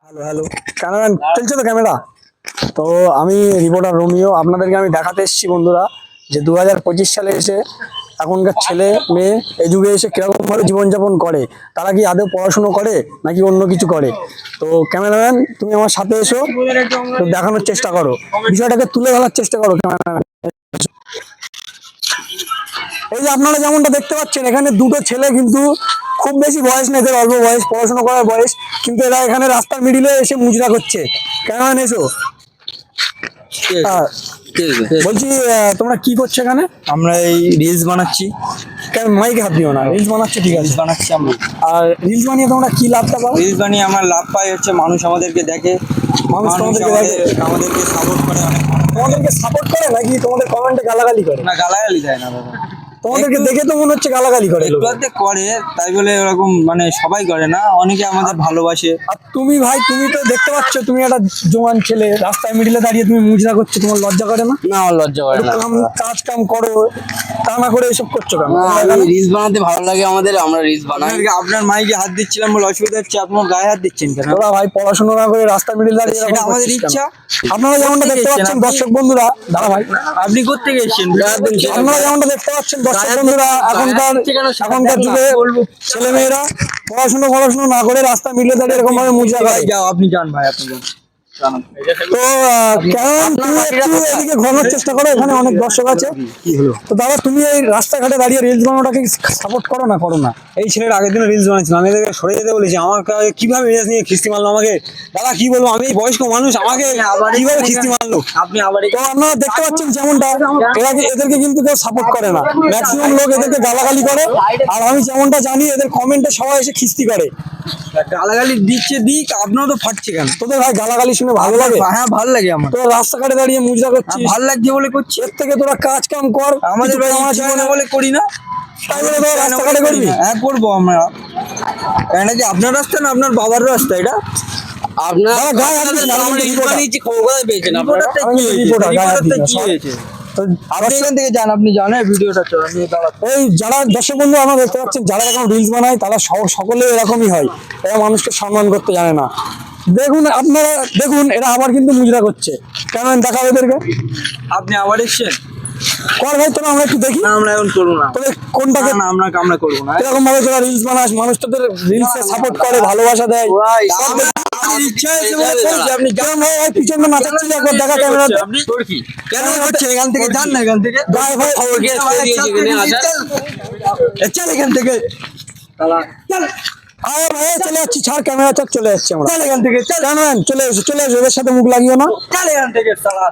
Hello hello cameraman চলছে তো camera. তো আমি রিপোর্টার রোমিও, আপনাদেরকে আমি দেখাতে এসেছি বন্ধুরা যে 2025 সালে এসে এখনকার ছেলে মেয়ে এই যুগে এসে কীরকমভাবে জীবনযাপন করে, তারা কি আদৌ পড়াশুনো করে নাকি অন্য কিছু করে। তো ক্যামেরাম্যান তুমি আমার সাথে এসো, তো দেখানোর চেষ্টা করো, বিষয়টাকে তুলে ধরার চেষ্টা করো ক্যামেরাম্যান। এই যে আপনারা যেমনটা দেখতে পাচ্ছেন, এখানে দুটো ছেলে কিন্তু খুব বেশি বয়স নেই, এদের অল্প বয়স, পড়াশোনা করার বয়স, কিন্তু এরা এখানে রাস্তার মিডিলে এসে মুজরা করছে। কেমন এসো বলছি, তোমরা কি করছো এখানে? আমরা এই রিলস বানাচ্ছি। কেন মাইকে হাত দিও না, রিলস বানাচ্ছে ঠিক আছে, রিলস বানাচ্ছি আমরা। আর রিলস বানিয়ে তোমরা কি লাভটা পাও? রিলস বানিয়ে আমার লাভ পাই হচ্ছে মানুষ আমাদেরকে দেখে, মানুষ তোমাদেরকে দেখে, আমাদেরকে সাপোর্ট করে অনেক। তোমাদেরকে সাপোর্ট করে নাকি তোমাদের কমেন্টে গালাগালি করে? না, গালাগালি দেয় না বাবা, তোমাদেরকে দেখে তো মনে হচ্ছে গালাগালি করে। একটু আধটু করে, তাই বলে ওরকম মানে সবাই করে না, অনেকে আমাদের ভালোবাসে। আর তুমি ভাই, তুমি তো দেখতে পাচ্ছ তুমি একটা জোয়ান ছেলে রাস্তায় মিডিলে দাঁড়িয়ে তুমি মুজরা করছো, তোমার লজ্জা করে না? না, আমার লজ্জা করে না। কাজ কাম করো, তা না করে এসব করছো কেন? রিলস বানাতে ভালো লাগে আমাদের, আমরা রিলস বানাই। আপনার মাইকে হাত দিচ্ছিলাম বলে অসুবিধা হচ্ছে, আপনার গায়ে হাত দিচ্ছেন কেন? ওরা ভাই পড়াশোনা না করে রাস্তায় মিডিল দাঁড়িয়ে সেটা আমাদের ইচ্ছা। আপনারা যেমনটা দেখতে পাচ্ছেন দর্শক বন্ধুরা, দাঁড়া ভাই, আপনি করতে গেছেন, আপনারা যেমনটা দেখতে পাচ্ছেন দর্শক বন্ধুরা, এখনকার যুগে ছেলে মেয়েরা পড়াশোনা না করে রাস্তা মিলে দাঁড়িয়ে এরকম ভাবে মুজরা করে। যাও, আপনি যান ভাই, আপনি যান। তো কেমন তুমি একটু এদিকে ঘোরানোর চেষ্টা করো, এখানে অনেক দর্শক আছে। তো দাদা, তুমি এই রাস্তাঘাটে দাঁড়িয়ে রিলস বানানোটাকে সাপোর্ট করো না করো না? এই ছেলের আগের দিনে রিলস বানাচ্ছিলাম, আমি এদেরকে সরে যেতে বলেছি, আমাকে কিভাবে রিলস নিয়ে খিস্তি মারলো আমাকে। দাদা কি বলবো, আমি বয়স্ক মানুষ, আমাকে কিভাবে খিস্তি মারলো। আপনি আবার তো আপনারা দেখতে পাচ্ছেন যেমনটা, এদেরকে কিন্তু কেউ সাপোর্ট করে না, ম্যাক্সিমাম লোক এদেরকে গালাগালি করে। আর আমি যেমনটা জানি এদের কমেন্টে সবাই এসে খিস্তি করে। গালাগালি দিচ্ছে দিক, আপনারও তো ফাটছে কেন? তোদের ভাই গালাগালি শুনে ভালো লাগে? হ্যাঁ, ভালো লাগে আমার। তোরা রাস্তাঘাটে দাঁড়িয়ে মুজরা করছিস, ভালো লাগছে বলে করছি। এর থেকে তোরা কাজ কাম কর, আমাদের জীবনে বলে করি না, তাই বলে তোরা রাস্তাঘাটে করবি? হ্যাঁ, করবো আমরা। এটা কি আপনার রাস্তা না আপনার বাবার রাস্তা? এটা আপনার গায়ে হাত দিস না, আমি কোথায় পেয়েছেন আপনারা? আমি রিপোর্টার, গায়ে হাত দিস না। কি হয়েছে? আপনি এখান থেকে যান, আপনি জানেন ভিডিওটা এই যারা দর্শক বন্ধু আমরা দেখতে পাচ্ছেন, যারা এরকম রিলস বানায় তারা সকলে এরকমই হয়, এরা মানুষকে সম্মান করতে জানে না। দেখুন আপনারা, দেখুন এরা আবার কিন্তু মুজরা করছে। কেমন দেখাবো এদেরকে? আপনি আবার এসছেন? কর ভাই তোরা, আমরা একটু দেখি। না, আমরা এখন করবো না। তোদের কোনটাকে না, আমরা করবো না। এরকম ভাবে তোরা রিলস বানাস, মানুষ তোদের রিলসে সাপোর্ট করে, ভালোবাসা দেয়। ইচ্ছা হয়েছে বলে করছি, আপনি কেমন ভাই পিছনে নাচাচ্ছিস, একবার দেখা ক্যামেরাতে। আপনি কি কেন করছেন? এখান থেকে যান না, এখান থেকে গায়ে ভাই খবর কে দিয়েছে এখানে? চল এখান থেকে, চল। আরে ভাই চলে যাচ্ছি, ছাড় ক্যামেরা, চলে যাচ্ছি আমরা। চল এখান থেকে, চল। ক্যামেরাম্যান চলে এসো, চলে এসো, এদের সাথে মুখ লাগিও না। চল এখান থেকে, সালা।